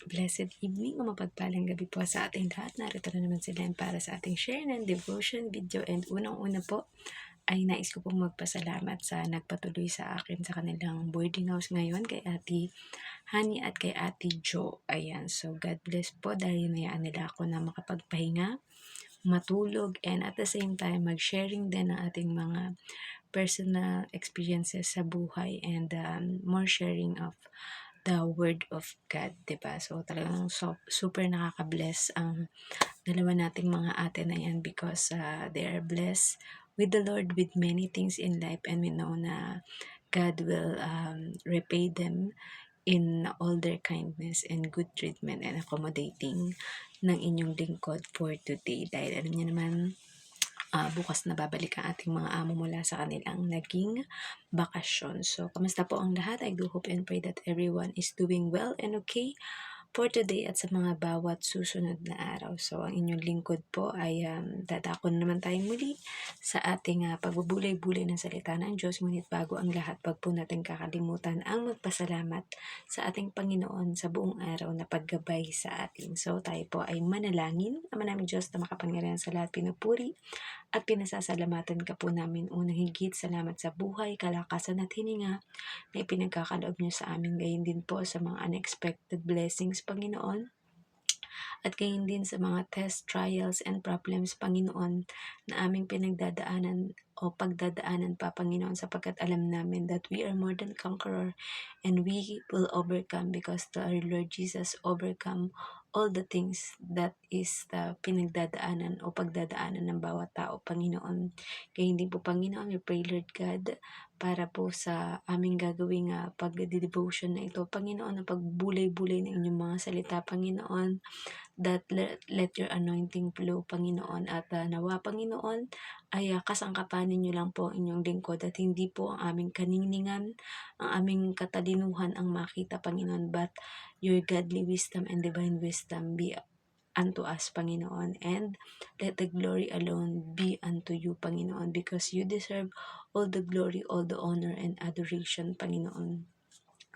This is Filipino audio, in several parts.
Blessed evening o mapagpalang gabi po sa ating lahat. Narito na naman sila para sa ating share ng devotion video. And unang-una po ay nais ko pong magpasalamat sa nagpatuloy sa akin sa kanilang boarding house ngayon kay Ate Honey at kay Ate Jo. Ayan, so God bless po dahil nayaan nila ako na makapagpahinga, matulog, and at the same time mag-sharing din ng ating mga personal experiences sa buhay and more sharing of the word of God, diba? So talagang super nakaka-bless ang dalawa nating mga ate na yan because they are blessed with the Lord with many things in life, and we know na God will repay them in all their kindness and good treatment and accommodating ng inyong lingkod for today. Dahil alam niyo naman, bukas na babalik ang ating mga amo mula sa kanilang naging bakasyon. So, kamusta po ang lahat? I do hope and pray that everyone is doing well and okay for today at sa mga bawat susunod na araw. So, ang inyong lingkod po ay dadako naman tayong muli sa ating pagbubulay-bulay ng salita ng Diyos. Ngunit bago ang lahat, wag po natin kakalimutan ang magpasalamat sa ating Panginoon sa buong araw na paggabay sa atin. So, tayo po ay manalangin. Ama namin Diyos na makapangyarihan sa lahat, pinupuri at pinasasalamatan ka po namin unang higit. Salamat sa buhay, kalakasan at hininga na ipinagkakaloob niyo sa amin. Gayon din po sa mga unexpected blessings, Panginoon. At gayon din sa mga test, trials, and problems, Panginoon, na aming pinagdadaanan o pagdadaanan pa, Panginoon, sapagkat alam namin that we are more than conqueror and we will overcome because our Lord Jesus overcome all the things that is the pinagdadaanan o pagdadaanan ng bawat tao, Panginoon. Kaya hindi po, Panginoon, we pray, Lord God, para po sa aming gagawing pag-devotion na ito, Panginoon, na pagbulay-bulay ng inyong mga salita, Panginoon, that let your anointing flow, Panginoon, at nawa, Panginoon, ay kasangkapanin niyo lang po ang inyong lingkod at hindi po ang aming kaniningan, ang aming katalinuhan ang makita, Panginoon, but your godly wisdom and divine wisdom be unto us, Panginoon, and let the glory alone be unto you, Panginoon, because you deserve all the glory, all the honor, and adoration, Panginoon.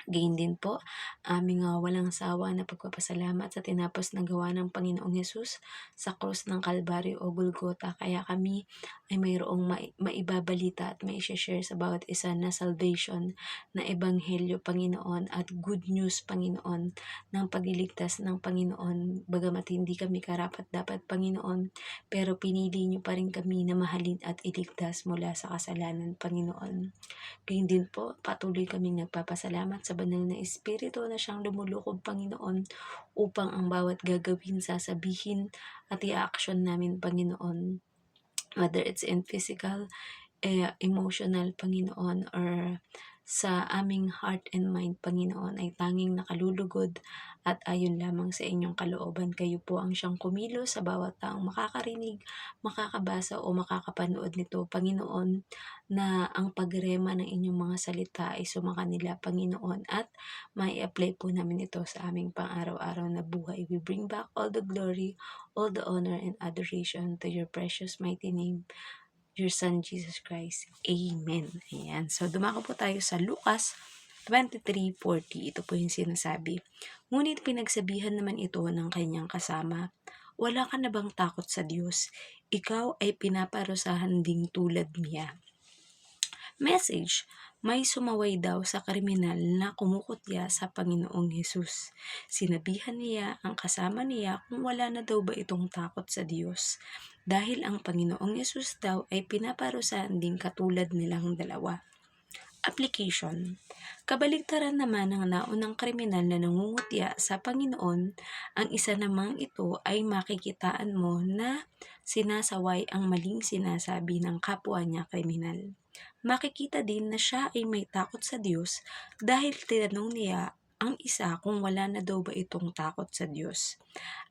Gayon din po, aming walang sawa na pagpapasalamat sa tinapos na gawa ng Panginoong Hesus sa krus ng Kalbaryo o Golgota. Kaya kami ay mayroong maibabalita at maishashare sa bawat isa na salvation, na ebanghelyo, Panginoon, at good news, Panginoon, ng pagliligtas ng Panginoon. Bagamat hindi kami karapat-dapat, Panginoon, pero pinili niyo pa rin kami na mahalin at iligtas mula sa kasalanan, Panginoon. Gayun din po, patuloy kaming nagpapasalamat sa banal na Espiritu na siyang lumulukob, Panginoon, upang ang bawat gagawin, sasabihin at i-action namin, Panginoon, whether it's in physical, emotional, Panginoon, or sa aming heart and mind, Panginoon, ay tanging nakalulugod at ayon lamang sa inyong kalooban. Kayo po ang siyang kumilos sa bawat taong makakarinig, makakabasa o makakapanood nito, Panginoon, na ang pagrema ng inyong mga salita ay sumakanila, Panginoon, at may apply po namin ito sa aming pang-araw-araw na buhay. We bring back all the glory, all the honor, and adoration to your precious mighty name, your Son, Jesus Christ. Amen. Ayan. So, dumako po tayo sa Lucas 23:40. Ito po yung sinasabi. Ngunit pinagsabihan naman ito ng kanyang kasama, wala ka na bang takot sa Diyos? Ikaw ay pinaparusahan ding tulad niya. Message, may sumaway daw sa kriminal na kumukutya sa Panginoong Hesus. Sinabihan niya ang kasama niya kung wala na daw ba itong takot sa Diyos, dahil ang Panginoong Hesus daw ay pinaparusahan din katulad nilang dalawa. Application. Kabaligtaran naman ng naunang kriminal na nangungutya sa Panginoon, ang isa namang ito ay makikitaan mo na sinasaway ang maling sinasabi ng kapwa niya kriminal. Makikita din na siya ay may takot sa Diyos dahil tinanong niya ang isa kung wala na daw ba itong takot sa Diyos.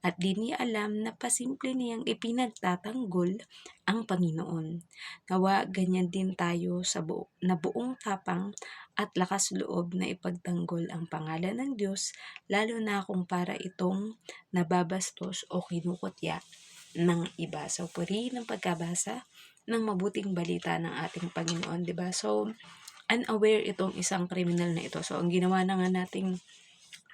At di niya alam na pasimple niyang ipinagtatanggol ang Panginoon. Nawa ganyan din tayo sa buong tapang at lakas loob na ipagtanggol ang pangalan ng Diyos, lalo na kung para itong nababastos o kinukutya ng iba. So, puri ng pagkabasa ng mabuting balita ng ating Panginoon, 'di ba? So, unaware itong isang kriminal na ito. So, ang ginawa na nga nating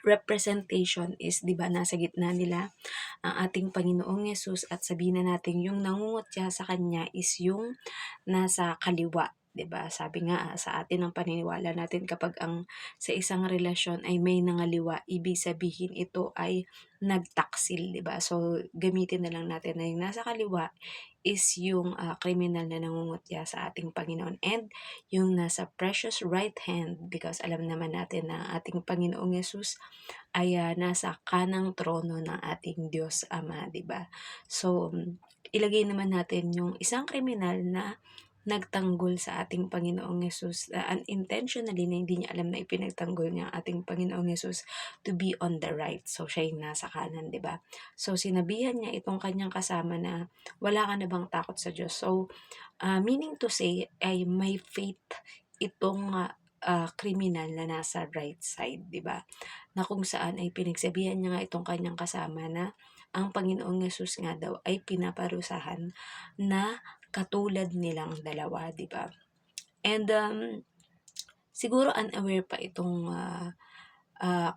representation is, 'di ba, nasa gitna nila ang ating Panginoong Yesus at sabihin na natin yung nangungutya sa kanya is yung nasa kaliwa, 'di ba? Sabi nga sa atin ang paniniwala natin kapag ang sa isang relasyon ay may nangaliwa, ibig sabihin ito ay nagtaksil, 'di ba? So gamitin na lang natin na yung nasa kaliwa is yung kriminal na nangungutya sa ating Panginoon, and yung nasa precious right hand, because alam naman natin na ating Panginoong Yesus ay nasa kanang trono ng ating Diyos Ama, 'di ba? So ilagay naman natin yung isang kriminal na nagtanggol sa ating Panginoong Yesus unintentionally, na hindi niya alam na ipinagtanggol niya ang ating Panginoong Yesus to be on the right. So siya yung nasa kanan, 'di ba? So sinabihan niya itong kanyang kasama na wala ka na bang takot sa Diyos? So meaning to say ay may faith itong kriminal na nasa right side, 'di ba? Na kung saan ay pinagsabihan niya nga itong kanyang kasama na ang Panginoong Yesus nga daw ay pinaparusahan na katulad nilang dalawa, 'di ba? And siguro unaware pa itong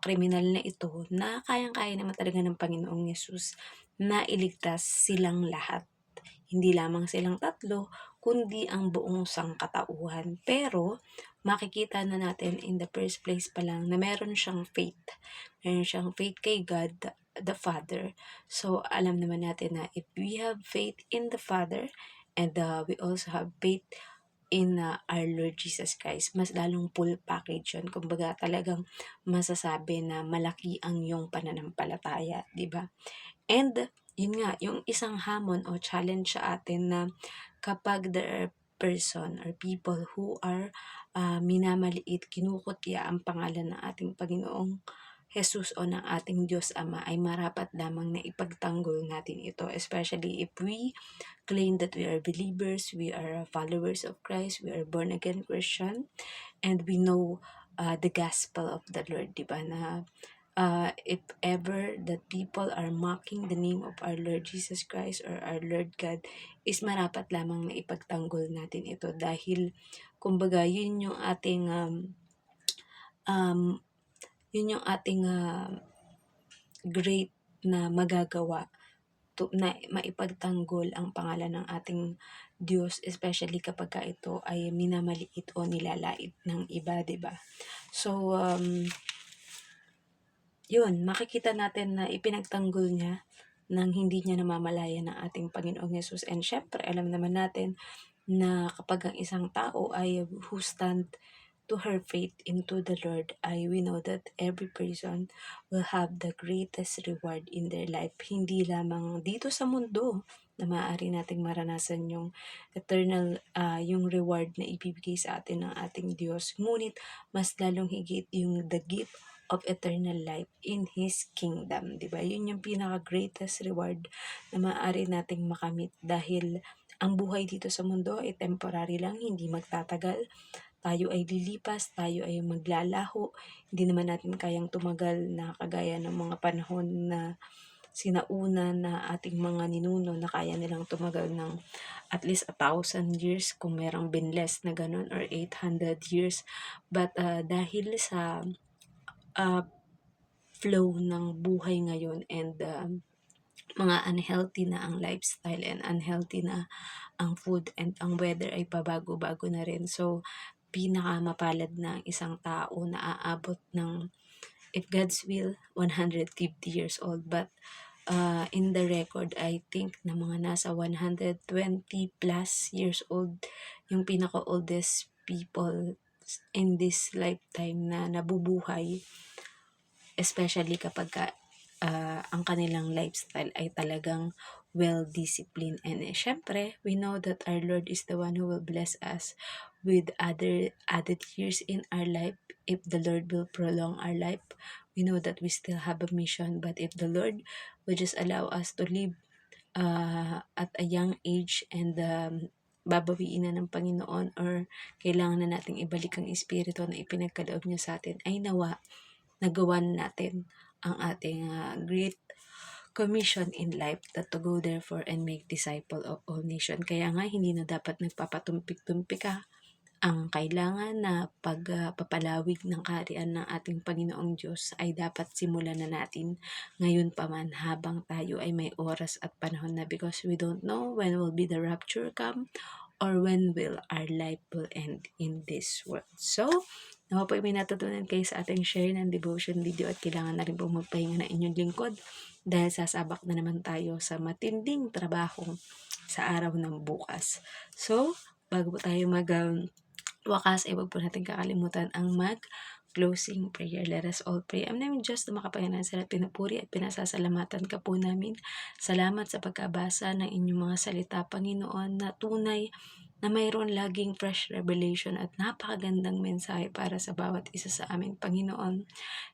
kriminal na ito na kayang-kaya naman talaga ng Panginoong Yesus na iligtas silang lahat. Hindi lamang silang tatlo, kundi ang buong sangkatauhan. Pero makikita na natin in the first place pa lang na meron siyang faith. Meron siyang faith kay God, the Father. So alam naman natin na if we have faith in the Father, and we also have faith in our Lord Jesus Christ, mas lalong full package yun. Kumbaga talagang masasabi na malaki ang iyong pananampalataya, di ba? And yun nga, yung isang hamon o challenge sa atin na kapag there are person or people who are minamaliit, kinukutya ang pangalan ng ating Panginoong Jesus o ng ating Diyos Ama, ay marapat lamang na ipagtanggol natin ito, especially if we claim that we are believers, we are followers of Christ, we are born again Christian, and we know the gospel of the Lord, di ba, na if ever that people are mocking the name of our Lord Jesus Christ or our Lord God, is marapat lamang na ipagtanggol natin ito, dahil kumbaga yun yung ating um, great na magagawa na maipagtanggol ang pangalan ng ating Diyos, especially kapag ito ay minamaliit o nilalait ng iba, 'di ba? So yun, makikita natin na ipinagtanggol niya nang hindi niya namamalayan ng ating Panginoong Yesus. And syempre, alam naman natin na kapag ang isang tao ay who stand to her faith into the Lord, we know that every person will have the greatest reward in their life. Hindi lamang dito sa mundo na maaari nating maranasan yung eternal, yung reward na ibibigay sa atin ng ating Diyos. Ngunit mas lalong higit yung the gift of eternal life in His kingdom. Diba? Yun yung pinaka-greatest reward na maaari nating makamit, dahil ang buhay dito sa mundo ay temporary lang, hindi magtatagal. Tayo ay lilipas, tayo ay maglalaho. Hindi naman natin kayang tumagal na kagaya ng mga panahon na sinauna na ating mga ninuno na kaya nilang tumagal ng at least 1,000 years kung merong binless na ganun, or 800 years. But dahil sa flow ng buhay ngayon, and mga unhealthy na ang lifestyle and unhealthy na ang food, and ang weather ay pabago-bago na rin. So pinakamapalad na isang tao na aabot ng, if God's will, 150 years old. But in the record, I think na mga nasa 120 plus years old yung pinaka-oldest people in this lifetime na nabubuhay, especially kapag ang kanilang lifestyle ay talagang well-disciplined. And syempre, we know that our Lord is the one who will bless us with other added years in our life. If the Lord will prolong our life, we know that we still have a mission. But if the Lord will just allow us to live at a young age, and babawiin na ng Panginoon, or kailangan na nating ibalik ang espiritu na ipinagkaloob niya sa atin, ay nawa nagawan natin ang ating great commission in life, that to go therefore and make disciple of all nation. Kaya nga hindi na dapat nagpapatumpik-tumpik ka Ang kailangan na papalawig ng kaharian ng ating Panginoong Diyos ay dapat simulan na natin ngayon pa man habang tayo ay may oras at panahon na, because we don't know when will be the rapture come or when will our life will end in this world. So, nawa po may natutunan kayo sa ating share ng devotion video, at kailangan na rin po magpahinga ng inyong lingkod dahil sasabak na naman tayo sa matinding trabaho sa araw ng bukas. So, bago po tayo wakas ay wag po natin kakalimutan ang closing prayer. Let us all pray. Ang naming Diyos na makapangyarihan sa lahat, pinupuri at pinasasalamatan ka po namin. Salamat sa pagkabasa ng inyong mga salita, Panginoon, na tunay na mayroon laging fresh revelation at napakagandang mensahe para sa bawat isa sa amin, Panginoon.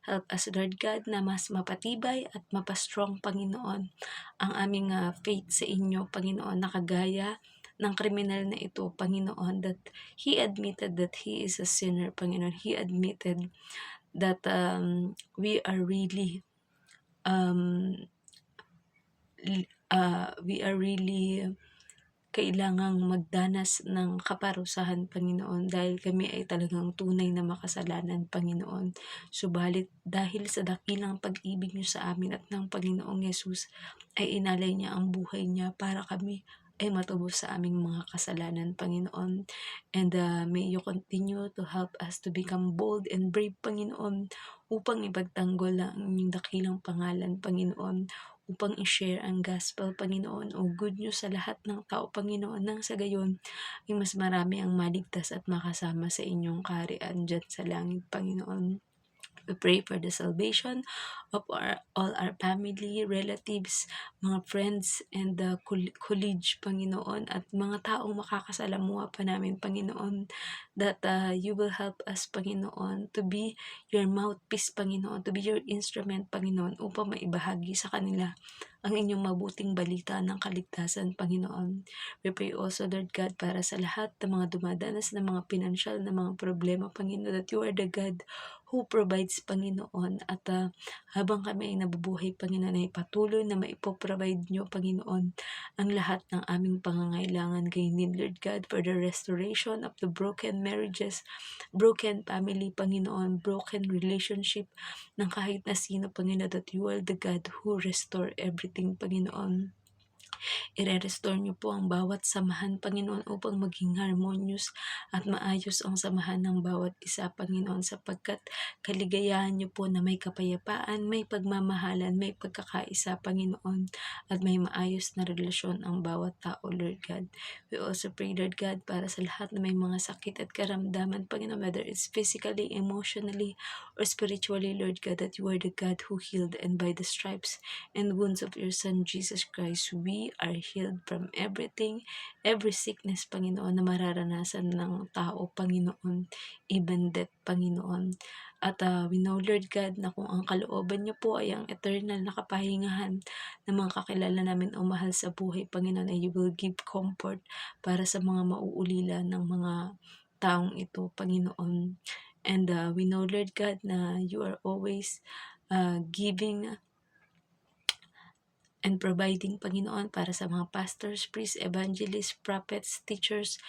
Help us, Lord God, na mas mapatibay at mapastrong, Panginoon, ang aming faith sa inyo, Panginoon, na kagaya ng kriminal na ito, Panginoon, that he admitted that he is a sinner, Panginoon. He admitted that we are really kailangang magdanas ng kaparusahan, Panginoon, dahil kami ay talagang tunay na makasalanan, Panginoon. Subalit dahil sa dakilang pag-ibig niyo sa amin at ng Panginoong Yesus ay inalay niya ang buhay niya para kami ay matubos sa aming mga kasalanan, Panginoon. And may you continue to help us to become bold and brave, Panginoon, upang ipagtanggol ang inyong dakilang pangalan, Panginoon, upang i-share ang gospel, Panginoon, o good news sa lahat ng tao, Panginoon, nang sa gayon ay mas marami ang maligtas at makasama sa inyong kaharian dyan sa langit, Panginoon. We pray for the salvation of all our family, relatives, mga friends, and the college, Panginoon, at mga taong makakasalamuha pa namin, Panginoon, that you will help us, Panginoon, to be your mouthpiece, Panginoon, to be your instrument, Panginoon, upang maibahagi sa kanila ang inyong mabuting balita ng kaligtasan, Panginoon. We pray also, Lord God, para sa lahat ng mga dumadanas ng mga pinansyal na mga problema, Panginoon, that you are the God who provides, Panginoon, at habang kami ay nabubuhay, Panginoon, ay patuloy na maipoprovide nyo, Panginoon, ang lahat ng aming pangangailangan. Gayon din, Lord God, for the restoration of the broken marriages, broken family, Panginoon, broken relationship ng kahit na sino, Panginoon, that you are the God who restore everything, Panginoon. I-restore niyo po ang bawat samahan, Panginoon, upang maging harmonious at maayos ang samahan ng bawat isa, Panginoon, sapagkat kaligayahan niyo po na may kapayapaan, may pagmamahalan, may pagkakaisa, Panginoon, at may maayos na relasyon ang bawat tao, Lord God. We also pray, Lord God, para sa lahat na may mga sakit at karamdaman, Panginoon, whether it's physically, emotionally, or spiritually, Lord God, that you are the God who healed, and by the stripes and wounds of your Son, Jesus Christ, we are healed from everything, every sickness, Panginoon, na mararanasan ng tao, Panginoon, even death, Panginoon. At we know, Lord God, na kung ang kalooban niyo po ay ang eternal na kapahingahan ng mga kakilala namin o mahal sa buhay, Panginoon, ay you will give comfort para sa mga mauulila ng mga taong ito, Panginoon. And we know, Lord God, na you are always giving and providing, Panginoon, para sa mga pastors, priests, evangelists, prophets, teachers,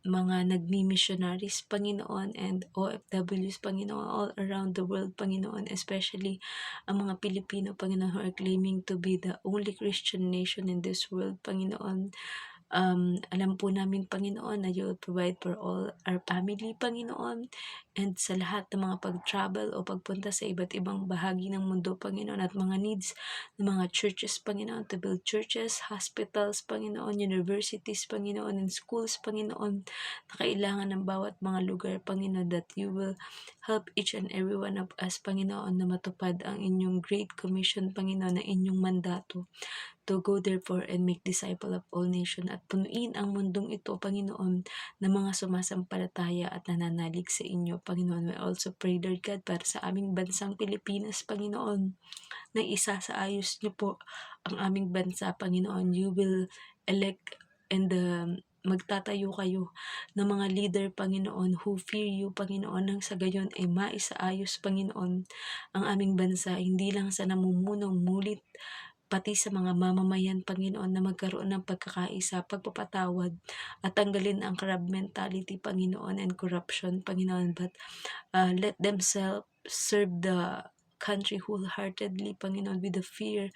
mga nagmi-missionaries, Panginoon, and OFWs, Panginoon, all around the world, Panginoon, especially ang mga Pilipino, Panginoon, who are claiming to be the only Christian nation in this world, Panginoon. Alam po namin, Panginoon, na you will provide for all our family, Panginoon, and sa lahat ng mga pag-travel o pagpunta sa iba't ibang bahagi ng mundo, Panginoon, at mga needs ng mga churches, Panginoon, to build churches, hospitals, Panginoon, universities, Panginoon, and schools, Panginoon, na kailangan ng bawat mga lugar, Panginoon, that you will help each and every one of us, Panginoon, na matupad ang inyong Great Commission, Panginoon, na inyong mandato to go therefore and make disciple of all nations, at punuin ang mundong ito, Panginoon, ng mga sumasampalataya at nananalig sa inyo, Panginoon. We also pray, Lord God, para sa aming bansang Pilipinas, Panginoon, na isa sa ayos niyo po ang aming bansa, Panginoon. You will elect and magtatayo kayo ng mga leader, Panginoon, who fear you, Panginoon, nang sa gayon ay maisaayos, Panginoon, ang aming bansa, hindi lang sa namumuno, mulit pati sa mga mamamayan, Panginoon, na magkaroon ng pagkakaisa, pagpapatawad, at tanggalin ang crab mentality, Panginoon, and corruption, Panginoon. But let them serve the country wholeheartedly, Panginoon, with the fear,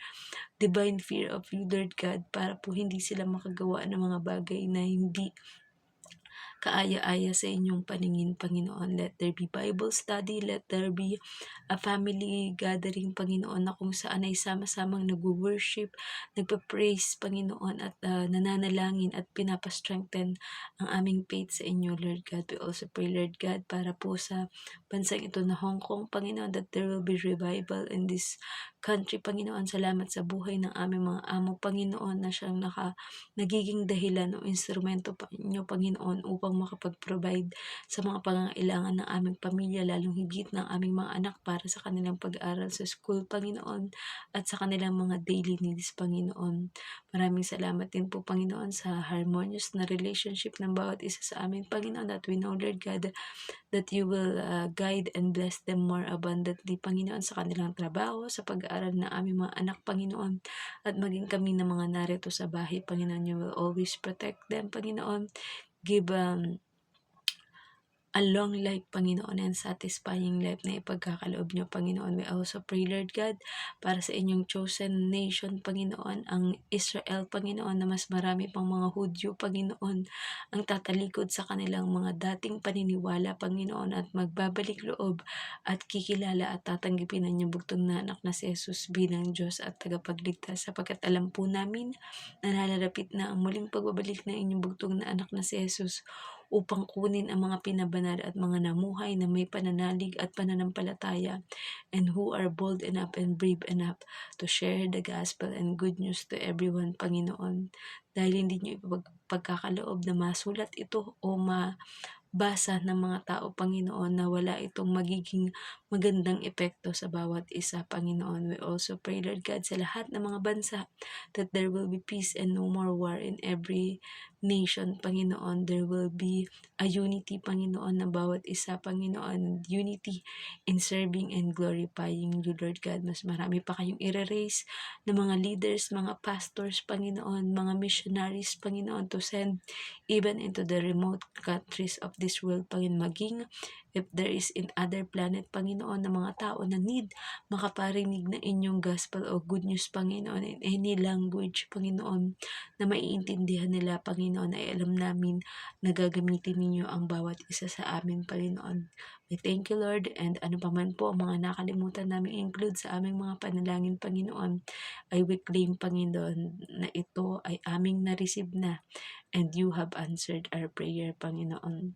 divine fear of you, Lord God, para po hindi sila makagawa ng mga bagay na hindi kaaya-aya sa inyong paningin, Panginoon. Let there be Bible study, let there be a family gathering, Panginoon, na kung saan ay sama-samang nag-worship, nagpa-praise, Panginoon, at nananalangin at pinapa-strengthen ang aming faith sa inyo, Lord God. We also pray, Lord God, para po sa bansang ito na Hong Kong, Panginoon, that there will be revival in this country, Panginoon. Salamat sa buhay ng aming mga amo, Panginoon, na siyang nagiging dahilan o instrumento pa inyo, Panginoon, upang makapag-provide sa mga pangangailangan ng aming pamilya, lalong higit ng aming mga anak para sa kanilang pag-aaral sa school, Panginoon, at sa kanilang mga daily needs, Panginoon. Maraming salamat din po, Panginoon, sa harmonious na relationship ng bawat isa sa amin, Panginoon, that we know, Lord God, that you will guide and bless them more abundantly, Panginoon, sa kanilang trabaho, sa pag-aaral ng aming mga anak, Panginoon, at maging kami ng mga narito sa bahay, Panginoon. You will always protect them, Panginoon. Give a long life, Panginoon, and satisfying life na ipagkakaloob niyo, Panginoon. We also pray, Lord God, para sa inyong chosen nation, Panginoon, ang Israel, Panginoon, na mas marami pang mga Hudyo, Panginoon, ang tatalikod sa kanilang mga dating paniniwala, Panginoon, at magbabalik loob at kikilala at tatanggipin ang inyong bugtong na anak na si Jesus bilang Diyos at tagapagligtas, sapagkat alam po namin na nalalapit na ang muling pagbabalik ng inyong bugtong na anak na si Jesus upang kunin ang mga pinabanal at mga namuhay na may pananalig at pananampalataya, and who are bold enough and brave enough to share the gospel and good news to everyone, Panginoon. Dahil hindi niyo ipagkakaloob na masulat ito o basa ng mga tao, Panginoon, na wala itong magiging magandang epekto sa bawat isa, Panginoon. We also pray, Lord God, sa lahat ng mga bansa that there will be peace and no more war in every nation, Panginoon. There will be a unity, Panginoon, ng bawat isa, Panginoon, and unity in serving and glorifying you, Lord God. Mas marami pa kayong i-raise ng mga leaders, mga pastors, Panginoon, mga missionaries, Panginoon, to send even into the remote countries of this world, Panginoon, maging if there is in other planet, Panginoon, na mga tao na need makaparinig na inyong gospel o good news, Panginoon, in any language, Panginoon, na maiintindihan nila, Panginoon, ay alam namin na gagamitin ninyo ang bawat isa sa amin, Panginoon. We thank you, Lord, and ano pa man po ang mga nakalimutan namin include sa aming mga panalangin, Panginoon, ay we claim, Panginoon, na ito ay aming na-receive na, and you have answered our prayer, Panginoon.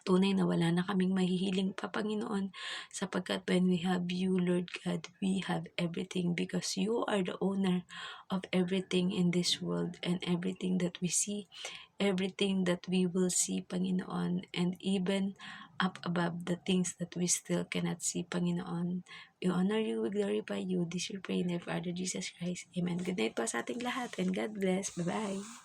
Tunay na wala na kaming mahihiling pa, Panginoon, sapagkat when we have you, Lord God, we have everything, because you are the owner of everything in this world and everything that we see, everything that we will see, Panginoon, and even up above the things that we still cannot see, Panginoon. We honor you, we glorify you. This we pray in the name of our Father Jesus Christ. Amen. Good night po sa ating lahat, and God bless. Bye-bye.